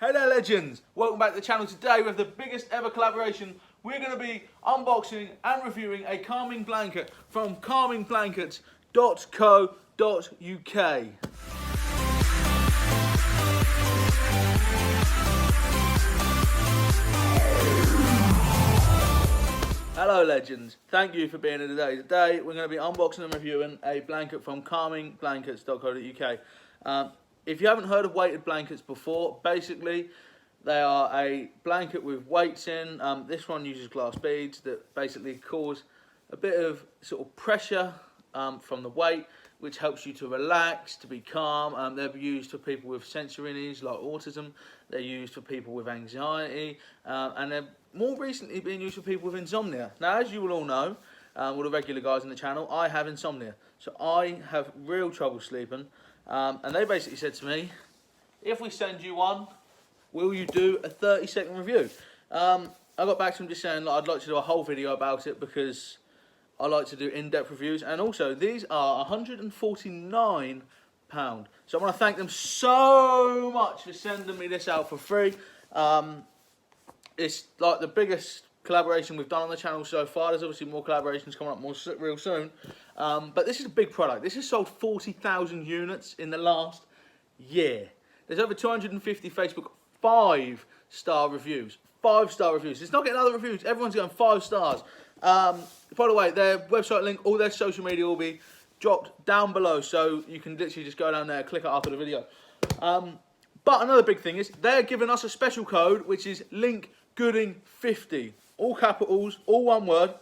Hey there legends, welcome back to the channel. Today we have the biggest ever collaboration. We're going to be unboxing and reviewing a calming blanket from calmingblankets.co.uk. Hello legends, thank you for being here today. Today we're going to be unboxing and reviewing a blanket from calmingblankets.co.uk. If you haven't heard of weighted blankets before, basically they are a blanket with weights in. This one uses glass beads that basically cause a bit of sort of pressure from the weight, which helps you to relax, to be calm. They're used for people with sensory needs like autism. They're used for people with anxiety, and they're more recently being used for people with insomnia. Now, as you will all know, all the regular guys on the channel, I have insomnia. So I have real trouble sleeping. And they basically said to me, if we send you one, will you do a 30-second review? I got back to them just saying I'd like to do a whole video about it because I like to do in-depth reviews. And also, these are £149. So I want to thank them so much for sending me this out for free. It's like the biggest collaboration we've done on the channel so far. There's obviously more collaborations coming up real soon. But this is a big product. This has sold 40,000 units in the last year. There's over 250 Facebook 5-star reviews. 5-star reviews. It's not getting other reviews. Everyone's going 5 stars. By the way, their website link, all their social media will be dropped down below. So you can literally just go down there, click it after the video. But another big thing is they're giving us a special code, which is LinkGooding50. All capitals, all one word,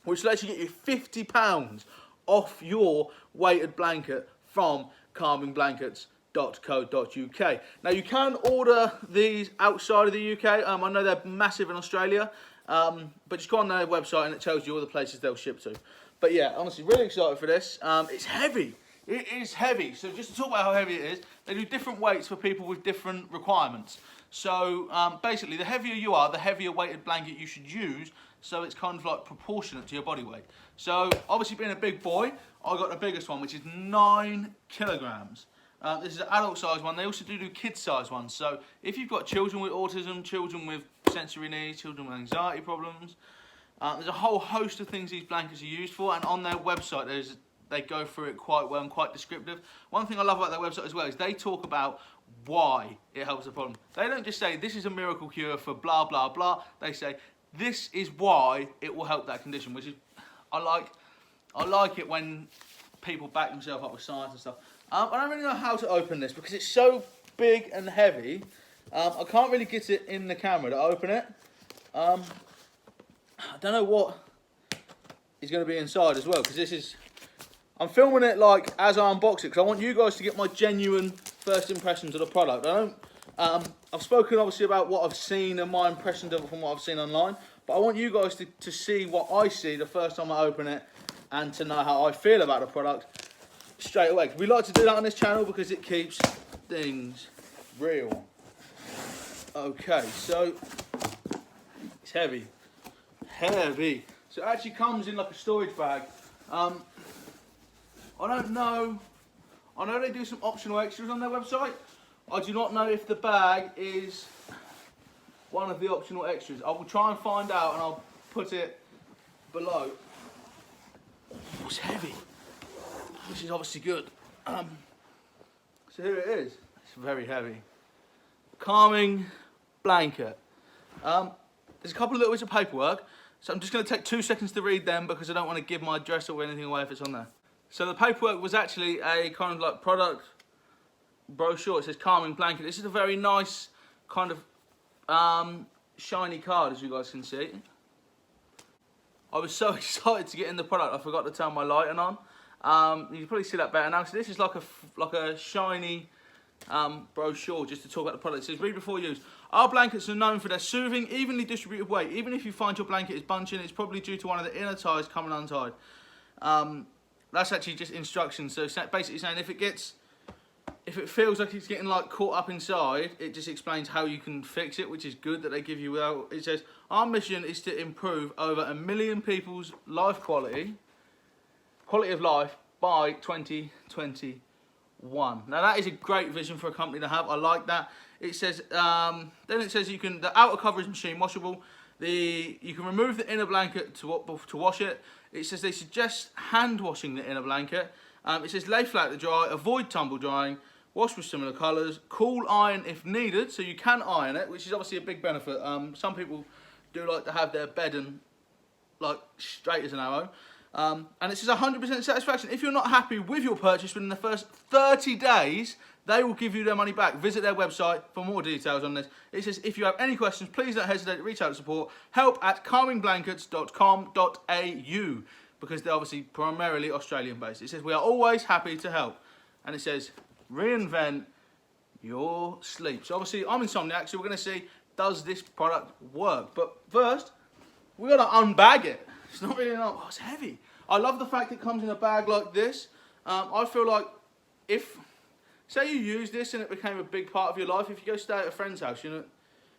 which lets you get you £50 off your weighted blanket from calmingblankets.co.uk. Now, you can order these outside of the UK. I know they're massive in Australia, but just go on their website and it tells you all the places they'll ship to. But yeah, honestly, really excited for this. It's heavy. It is heavy. So just to talk about how heavy it is, they do different weights for people with different requirements. So basically, the heavier you are, the heavier weighted blanket you should use. So it's kind of like proportionate to your body weight. So obviously being a big boy, I got the biggest one, which is 9 kilograms. This is an adult size one. They also do kid size ones. So if you've got children with autism, children with sensory needs, children with anxiety problems, there's a whole host of things these blankets are used for. And on their website, they go through it quite well and quite descriptive. One thing I love about their website as well is they talk about why it helps the problem. They don't just say this is a miracle cure for blah blah blah. They say this is why it will help that condition, which is I like it when people back themselves up with science and stuff. I don't really know how to open this because it's so big and heavy. I can't really get it in the camera to open it. I don't know what is going to be inside as well because this is. I'm filming it like as I unbox it because I want you guys to get my genuine first impressions of the product. I've spoken obviously about what I've seen and my impressions of it from what I've seen online, but I want you guys to see what I see the first time I open it and to know how I feel about the product straight away. We like to do that on this channel because it keeps things real. Okay, so it's heavy. Heavy. So it actually comes in like a storage bag. I don't know. I know they do some optional extras on their website. I do not know if the bag is one of the optional extras. I will try and find out and I'll put it below. It's heavy. This is obviously good. So here it is. It's very heavy. Calming blanket. There's a couple of little bits of paperwork. So I'm just going to take 2 seconds to read them because I don't want to give my address or anything away if it's on there. So the paperwork was actually a kind of like product brochure. It says calming blanket. This is a very nice kind of shiny card, as you guys can see. I was so excited to get in the product, I forgot to turn my lighting on. You can probably see that better now. So this is like a shiny brochure just to talk about the product. It says, read before use. Our blankets are known for their soothing, evenly distributed weight. Even if you find your blanket is bunching, it's probably due to one of the inner ties coming untied. That's actually just instructions. So basically saying if it feels like it's getting like caught up inside, it just explains how you can fix it, which is good that they give you. It says our mission is to improve over 1 million people's quality of life by 2021. Now that is a great vision for a company to have. I like that. It says, then it says the outer cover is machine washable. You can remove the inner blanket to wash it. It says they suggest hand washing the inner blanket. It says lay flat to dry, avoid tumble drying, wash with similar colours, cool iron if needed, so you can iron it, which is obviously a big benefit. Some people do like to have their bedding like straight as an arrow. And it says 100% satisfaction. If you're not happy with your purchase within the first 30 days, they will give you their money back. Visit their website for more details on this. It says, if you have any questions, please don't hesitate to reach out to support. help@calmingblankets.com.au, because they're obviously primarily Australian based. It says, we are always happy to help. And it says, reinvent your sleep. So obviously, I'm Insomniac, so we're going to see, does this product work? But first, we've got to unbag it. It's not really enough. Oh, it's heavy. I love the fact it comes in a bag like this. I feel like if, say you use this and it became a big part of your life, if you go stay at a friend's house, you know,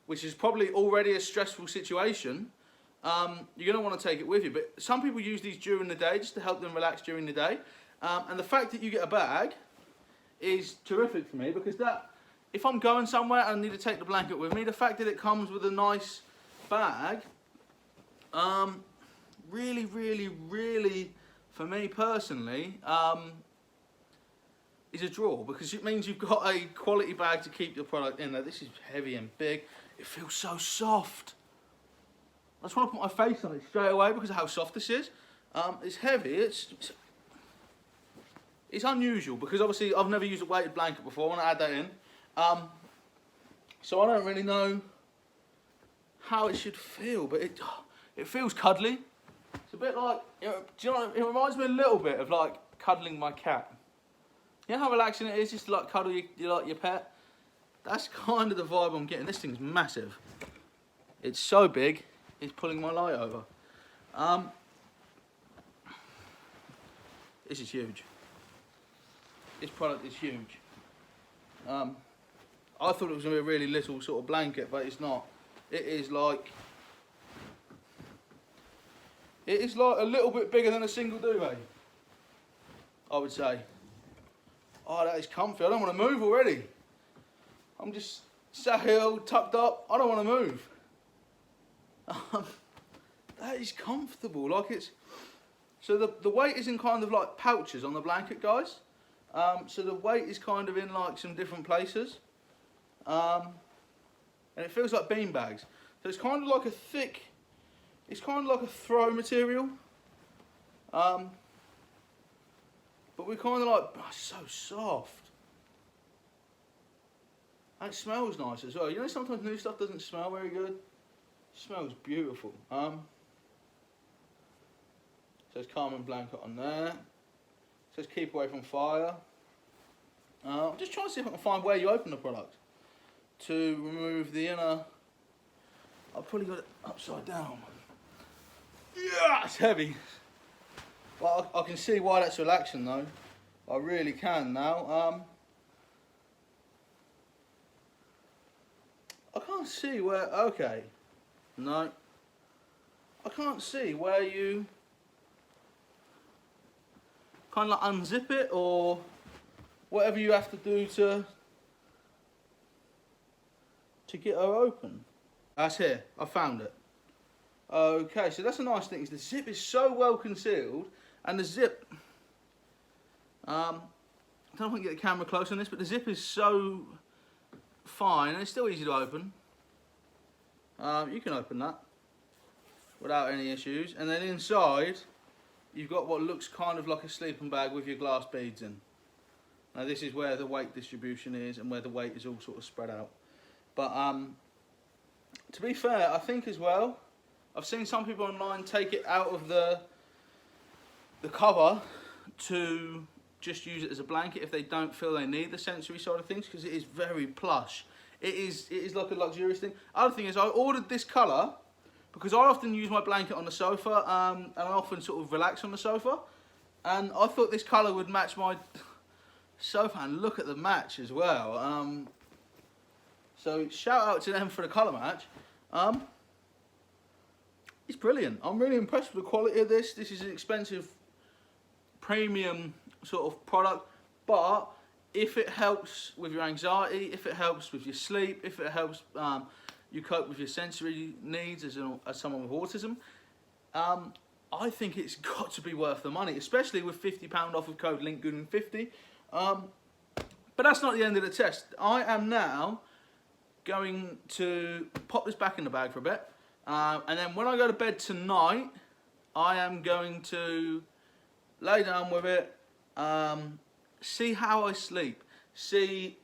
which is probably already a stressful situation, you're going to want to take it with you. But some people use these during the day just to help them relax during the day. And the fact that you get a bag is terrific for me, because that, if I'm going somewhere and I need to take the blanket with me, the fact that it comes with a nice bag, really, for me personally, is a draw, because it means you've got a quality bag to keep your product in there. This is heavy and big. It feels so soft. I just want to put my face on it straight away because of how soft this is. It's heavy. It's unusual, because obviously I've never used a weighted blanket before. I want to add that in. So I don't really know how it should feel, but it feels cuddly. It's a bit like, do you know, it reminds me a little bit of like cuddling my cat. You know how relaxing it is just to like cuddle your pet? That's kind of the vibe I'm getting. This thing's massive. It's so big, it's pulling my light over. This is huge. This product is huge. I thought it was going to be a really little sort of blanket, but it's not. It is like a little bit bigger than a single duvet, I would say. Oh, that is comfy. I don't want to move already. I'm just sat here all tucked up. I don't want to move. That is comfortable. Like it's, so the weight is in kind of like pouches on the blanket, guys. So the weight is kind of in like some different places. And it feels like bean bags. So it's kind of like a thick, it's kind of like a throw material. But we're kind of like, oh, it's so soft. And it smells nice as well. You know, sometimes new stuff doesn't smell very good. It smells beautiful. Says calming blanket on there. Says keep away from fire. I'm just trying to see if I can find where you open the product to remove the inner. I've probably got it upside down. Yeah, it's heavy. But I can see why that's relaxing though. I really can now. I can't see where, okay. No. I can't see where you kind of like unzip it or whatever you have to do to get her open. That's here, I found it. Okay, so that's a nice thing. The zip is so well concealed, and the zip, I don't know if I can get the camera close on this, but the zip is so fine, and it's still easy to open. You can open that without any issues, and then inside you've got what looks kind of like a sleeping bag with your glass beads in. Now this is where the weight distribution is and where the weight is all sort of spread out. But to be fair, I think as well, I've seen some people online take it out of the cover to just use it as a blanket if they don't feel they need the sensory side of things, because it is very plush. It is like a luxurious thing. Other thing is, I ordered this colour because I often use my blanket on the sofa, and I often sort of relax on the sofa, and I thought this colour would match my sofa, and look at the match as well. So shout out to them for the colour match. It's brilliant. I'm really impressed with the quality of this. This is an expensive premium sort of product, but if it helps with your anxiety, if it helps with your sleep, if it helps you cope with your sensory needs as someone with autism, I think it's got to be worth the money, especially with £50 off with code LINKGOODEN50. But that's not the end of the test. I am now going to pop this back in the bag for a bit, and then when I go to bed tonight, I am going to lay down with it, see how I sleep, see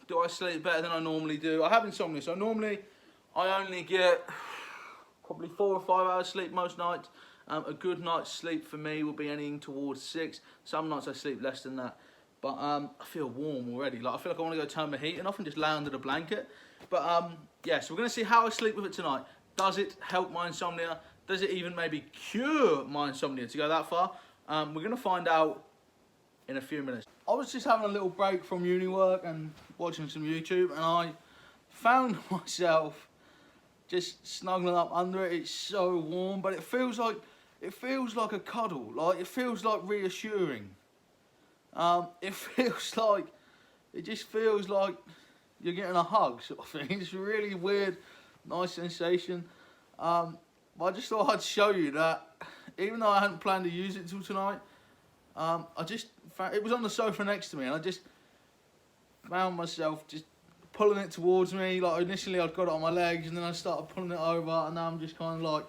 do I sleep better than I normally do. I have insomnia, so normally I only get probably 4 or 5 hours sleep most nights. A good night's sleep for me will be anything towards 6. Some nights I sleep less than that. But I feel warm already. Like I feel like I want to go turn my heating off and just lay under the blanket. But yeah, so we're going to see how I sleep with it tonight. Does it help my insomnia? Does it even maybe cure my insomnia to go that far? We're going to find out in a few minutes. I was just having a little break from uni work and watching some YouTube, and I found myself just snuggling up under it. It's so warm, but it feels like a cuddle. Like it feels like reassuring. It just feels like you're getting a hug, sort of thing. It's a really weird, nice sensation. But I just thought I'd show you that, even though I hadn't planned to use it until tonight, it was on the sofa next to me, and I just found myself just pulling it towards me. Like initially I'd got it on my legs, and then I started pulling it over, and now I'm just kind of like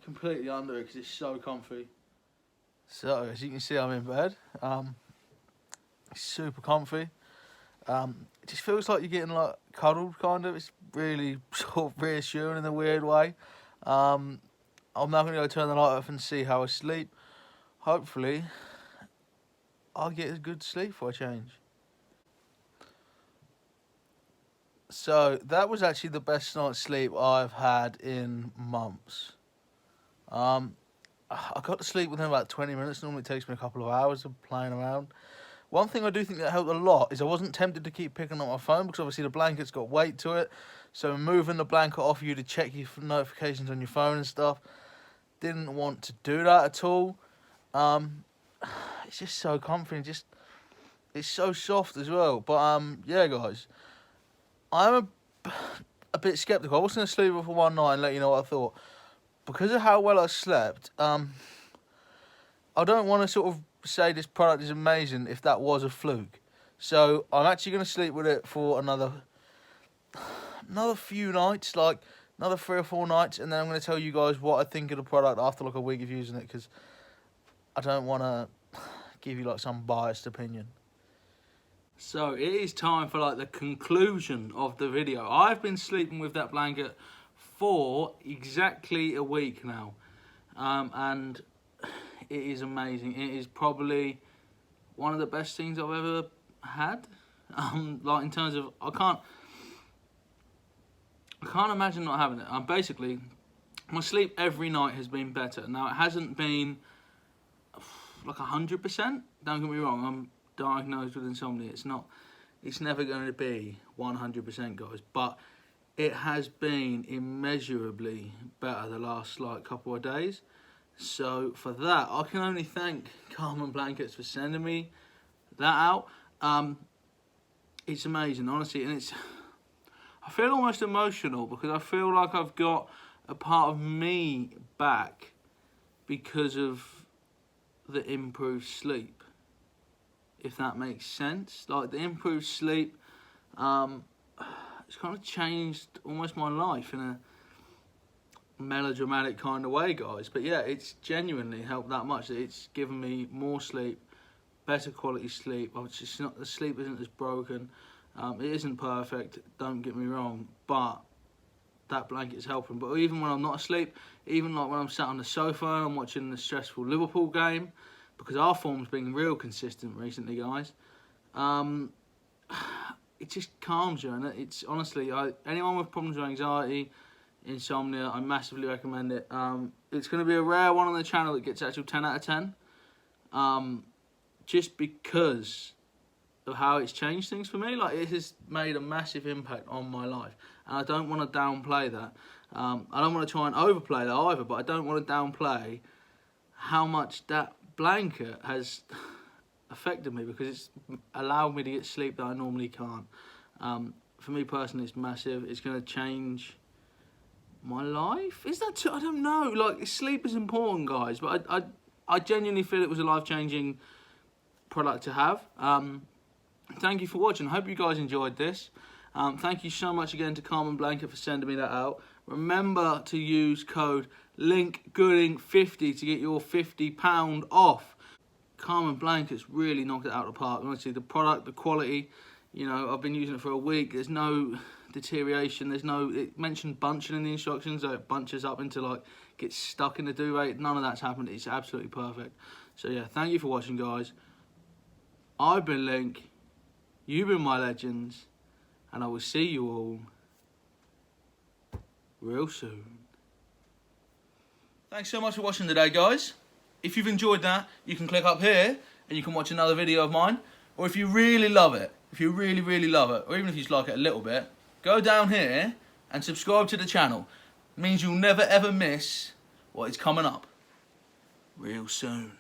completely under it because it's so comfy. So as you can see, I'm in bed. It's super comfy. It just feels like you're getting like cuddled, kind of. It's really sort of reassuring in a weird way. I'm now going to go turn the light off and see how I sleep. Hopefully, I'll get a good sleep for a change. So that was actually the best night's sleep I've had in months. I got to sleep within about 20 minutes. Normally it takes me a couple of hours of playing around. One thing I do think that helped a lot is I wasn't tempted to keep picking up my phone, because obviously the blanket's got weight to it. So moving the blanket off you to check your notifications on your phone and stuff, didn't want to do that at all. It's just so comfy, and it's so soft as well. But yeah, guys, I'm a bit sceptical. I was going to sleep for one night and let you know what I thought. Because of how well I slept, I don't want to sort of say this product is amazing if that was a fluke. So I'm actually going to sleep with it for another few nights, like another 3 or 4 nights, and then I'm going to tell you guys what I think of the product after like a week of using it, because I don't want to give you like some biased opinion. So it is time for like the conclusion of the video. I've been sleeping with that blanket for exactly a week now, and it is amazing. It is probably one of the best things I've ever had. Like in terms of, I can't imagine not having it. Basically, my sleep every night has been better. Now it hasn't been like 100%. Don't get me wrong. I'm diagnosed with insomnia. It's never going to be 100%, guys. But it has been immeasurably better the last like couple of days. So for that, I can only thank Carmen Blankets for sending me that out. It's amazing, honestly, and I feel almost emotional because I feel like I've got a part of me back because of the improved sleep, if that makes sense. Like the improved sleep, it's kind of changed almost my life in a melodramatic kind of way, guys. But yeah, it's genuinely helped that much. It's given me more sleep, better quality sleep. The sleep isn't as broken. It isn't perfect, don't get me wrong, but that blanket is helping. But even when I'm not asleep, even like when I'm sat on the sofa and I'm watching the stressful Liverpool game, because our form's been real consistent recently, guys, it just calms you. And it's honestly, anyone with problems with anxiety, insomnia, I massively recommend it. It's going to be a rare one on the channel that gets actual 10 out of 10, just because of how it's changed things for me. Like, it has made a massive impact on my life, and I don't want to downplay that. I don't want to try and overplay that either, but I don't want to downplay how much that blanket has affected me because it's allowed me to get sleep that I normally can't. For me personally, it's massive. It's going to change my life. Is that I don't know. Like, sleep is important, guys, but I genuinely feel it was a life-changing product to have. Thank you for watching. I hope you guys enjoyed this. Thank you so much again to Carmen Blanket for sending me that out. Remember to use code LINKGOODING50 to get your £50 off. Carmen Blanket's really knocked it out of the park. Honestly, the product, the quality, you know, I've been using it for a week. There's no deterioration. It mentioned bunching in the instructions, so it bunches up into, like, gets stuck in the duvet. None of that's happened. It's absolutely perfect. So yeah, thank you for watching, guys. I've been Link. You've been my legends. And I will see you all real soon. Thanks so much for watching today, guys. If you've enjoyed that, you can click up here and you can watch another video of mine. Or if you really love it, if you really, really love it, or even if you just like it a little bit, go down here and subscribe to the channel. It means you'll never ever miss what is coming up real soon.